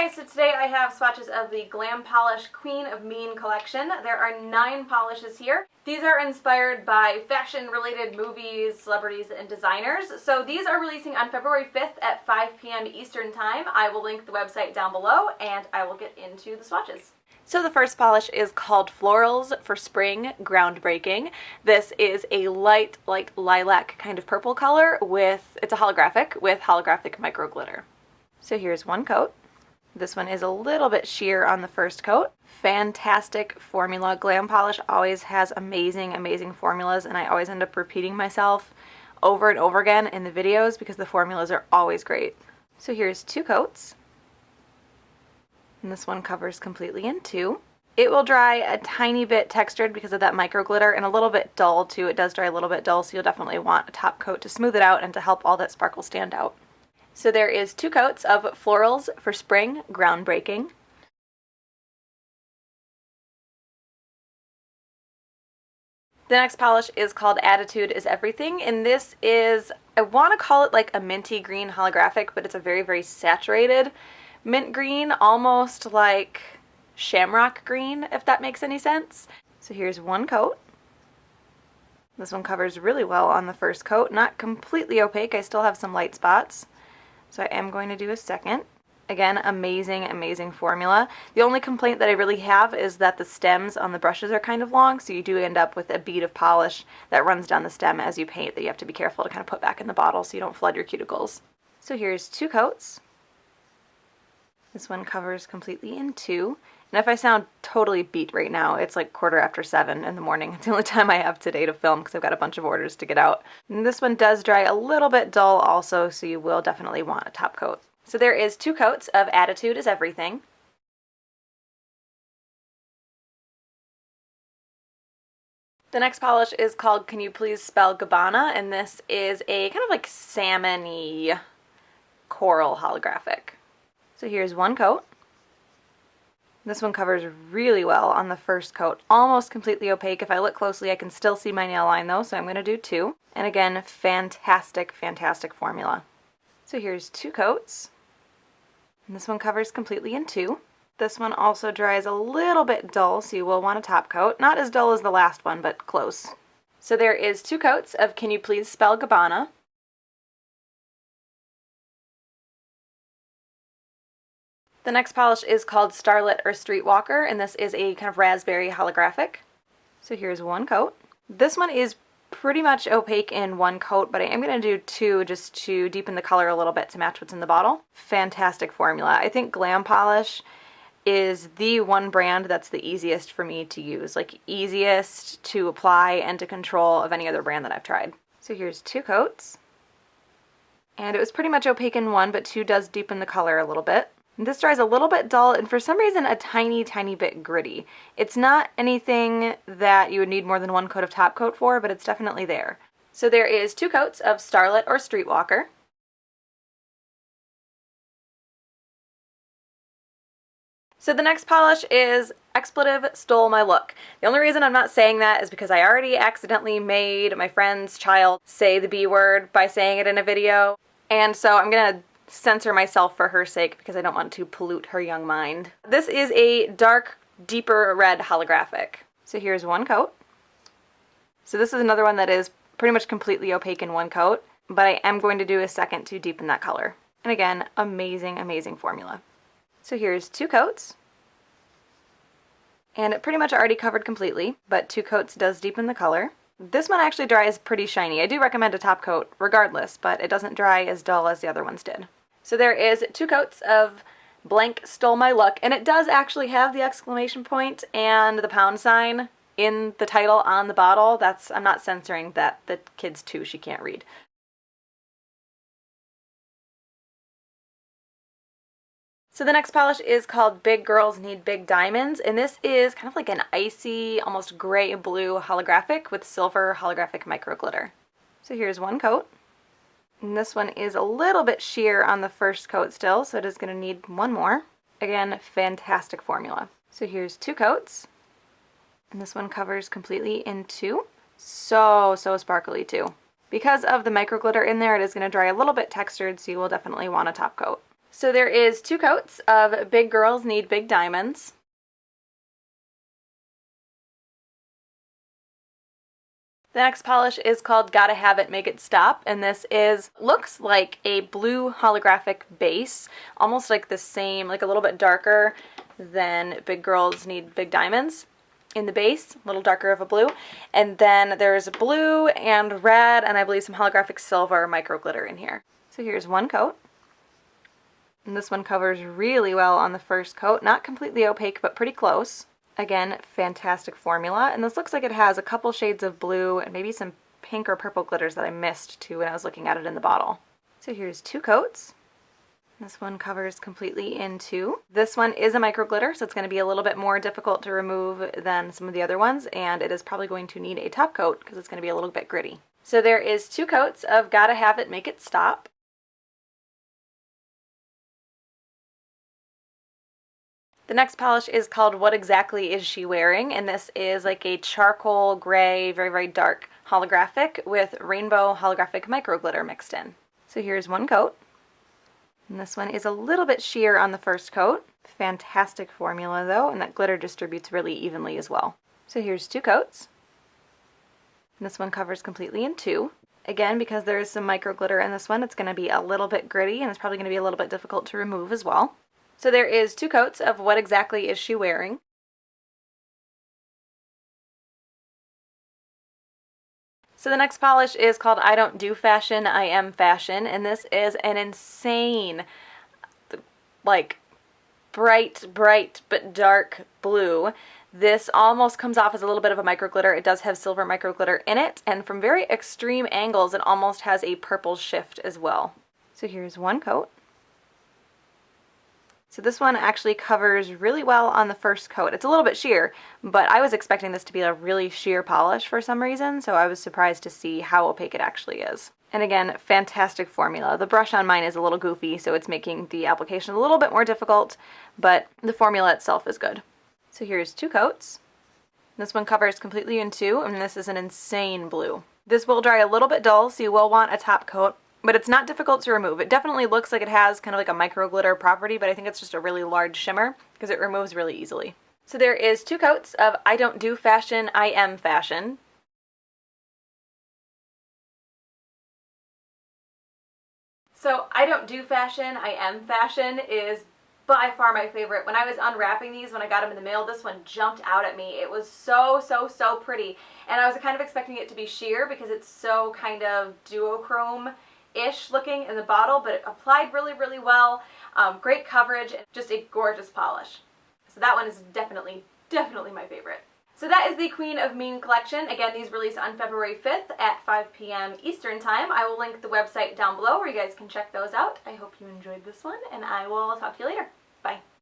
guys, so today I have swatches of the Glam Polish Queen of Mean collection. There are 9 polishes here. These are inspired by fashion-related movies, celebrities, and designers. So these are releasing on February 5th at 5 p.m. Eastern Time. I will link the website down below, and I will get into the swatches. So the first polish is called Florals for Spring, groundbreaking. This is a light, like lilac kind of purple color it's a holographic with holographic micro glitter. So here's one coat. This one is a little bit sheer on the first coat. Fantastic formula. Glam Polish always has amazing, amazing formulas, and I always end up repeating myself over and over again in the videos because the formulas are always great. So here's 2 coats. And this one covers completely in 2. It will dry a tiny bit textured because of that micro glitter and a little bit dull too. It does dry a little bit dull, so you'll definitely want a top coat to smooth it out and to help all that sparkle stand out. So there is 2 coats of Florals for Spring, groundbreaking. The next polish is called Attitude is Everything, and this is, I want to call it like a minty green holographic, but it's a very, very saturated mint green, almost like shamrock green, if that makes any sense. So here's one coat. This one covers really well on the first coat, not completely opaque. I still have some light spots. So I am going to do a second. Again, amazing, amazing formula. The only complaint that I really have is that the stems on the brushes are kind of long, so you do end up with a bead of polish that runs down the stem as you paint that you have to be careful to kind of put back in the bottle so you don't flood your cuticles. So here's 2 coats. This one covers completely in 2. And if I sound totally beat right now, it's like 7:15 in the morning. It's the only time I have today to film because I've got a bunch of orders to get out. And this one does dry a little bit dull also, so you will definitely want a top coat. So there is 2 coats of Attitude is Everything. The next polish is called Can You Please Spell Gabbana, and this is a kind of like salmon-y coral holographic. So here's one coat. This one covers really well on the first coat, almost completely opaque. If I look closely, I can still see my nail line though, so I'm going to do 2. And again, fantastic, fantastic formula. So here's 2 coats. And this one covers completely in 2. This one also dries a little bit dull, so you will want a top coat. Not as dull as the last one, but close. So there is 2 coats of Can You Please Spell Gabbana. The next polish is called Starlit Streetwalker, and this is a kind of raspberry holographic. So here's one coat. This one is pretty much opaque in one coat, but I am going to do 2 just to deepen the color a little bit to match what's in the bottle. Fantastic formula. I think Glam Polish is the one brand that's the easiest for me to use, like easiest to apply and to control of any other brand that I've tried. So here's 2 coats. And it was pretty much opaque in one, but 2 does deepen the color a little bit. This dries a little bit dull and for some reason a tiny, tiny bit gritty. It's not anything that you would need more than 1 coat of top coat for, but it's definitely there. So there is 2 coats of Starlet or Streetwalker. So the next polish is Expletive Stole My Look. The only reason I'm not saying that is because I already accidentally made my friend's child say the B word by saying it in a video. And so I'm going to censor myself for her sake because I don't want to pollute her young mind. This is a dark, deeper red holographic. So here's one coat. So this is another one that is pretty much completely opaque in one coat, but I am going to do a second to deepen that color. And again, amazing, amazing formula. So here's 2 coats. And it pretty much already covered completely, but 2 coats does deepen the color. This one actually dries pretty shiny. I do recommend a top coat regardless, but it doesn't dry as dull as the other ones did. So there is 2 coats of Blank Stole My Look, and it does actually have the exclamation point and the pound sign in the title on the bottle. I'm not censoring that. The kid's 2, she can't read. So the next polish is called Big Girls Need Big Diamonds, and this is kind of like an icy, almost gray-blue holographic with silver holographic micro glitter. So here's one coat. And this one is a little bit sheer on the first coat still, so it is going to need 1 more. Again, fantastic formula. So here's 2 coats. And this one covers completely in 2. So sparkly too. Because of the micro glitter in there, it is going to dry a little bit textured, so you will definitely want a top coat. So there is 2 coats of Big Girls Need Big Diamonds. The next polish is called Gotta Have It, Make It Stop, and this looks like a blue holographic base, almost like the same, like a little bit darker than Big Girls Need Big Diamonds in the base, a little darker of a blue. And then there's blue and red, and I believe some holographic silver micro glitter in here. So here's 1 coat. And this one covers really well on the first coat, not completely opaque, but pretty close. Again, fantastic formula, and this looks like it has a couple shades of blue and maybe some pink or purple glitters that I missed too when I was looking at it in the bottle. So here's 2 coats. This one covers completely in 2. This one is a micro glitter, so it's going to be a little bit more difficult to remove than some of the other ones, and it is probably going to need a top coat because it's going to be a little bit gritty. So there is 2 coats of Gotta Have It, Make It Stop. The next polish is called What Exactly Is She Wearing? And this is like a charcoal gray, very, very dark holographic with rainbow holographic micro glitter mixed in. So here's 1 coat. And this one is a little bit sheer on the first coat. Fantastic formula though, and that glitter distributes really evenly as well. So here's 2 coats. And this one covers completely in 2. Again, because there is some micro glitter in this one, it's going to be a little bit gritty and it's probably going to be a little bit difficult to remove as well. So there is 2 coats of What Exactly Is She Wearing? So the next polish is called I Don't Do Fashion, I Am Fashion, and this is an insane, like, bright but dark blue. This almost comes off as a little bit of a micro glitter. It does have silver micro glitter in it, and from very extreme angles it almost has a purple shift as well. So here's 1 coat. So this one actually covers really well on the first coat. It's a little bit sheer, but I was expecting this to be a really sheer polish for some reason, so I was surprised to see how opaque it actually is. And again, fantastic formula. The brush on mine is a little goofy, so it's making the application a little bit more difficult, but the formula itself is good. So here's 2 coats. This one covers completely in 2, and this is an insane blue. This will dry a little bit dull, so you will want a top coat, but it's not difficult to remove. It definitely looks like it has kind of like a micro glitter property, but I think it's just a really large shimmer because it removes really easily. So there is 2 coats of I Don't Do Fashion, I Am Fashion. So I Don't Do Fashion, I Am Fashion is by far my favorite. When I was unwrapping these, when I got them in the mail, this one jumped out at me. It was so pretty. And I was kind of expecting it to be sheer because it's so kind of duochrome-ish looking in the bottle, but it applied really well. Great coverage, just a gorgeous polish. So that one is definitely my favorite. So that is the Queen of Mean collection. Again, these release on February 5th at 5 p.m. Eastern Time. I will link the website down below where you guys can check those out. I hope you enjoyed this one, and I will talk to you later. Bye.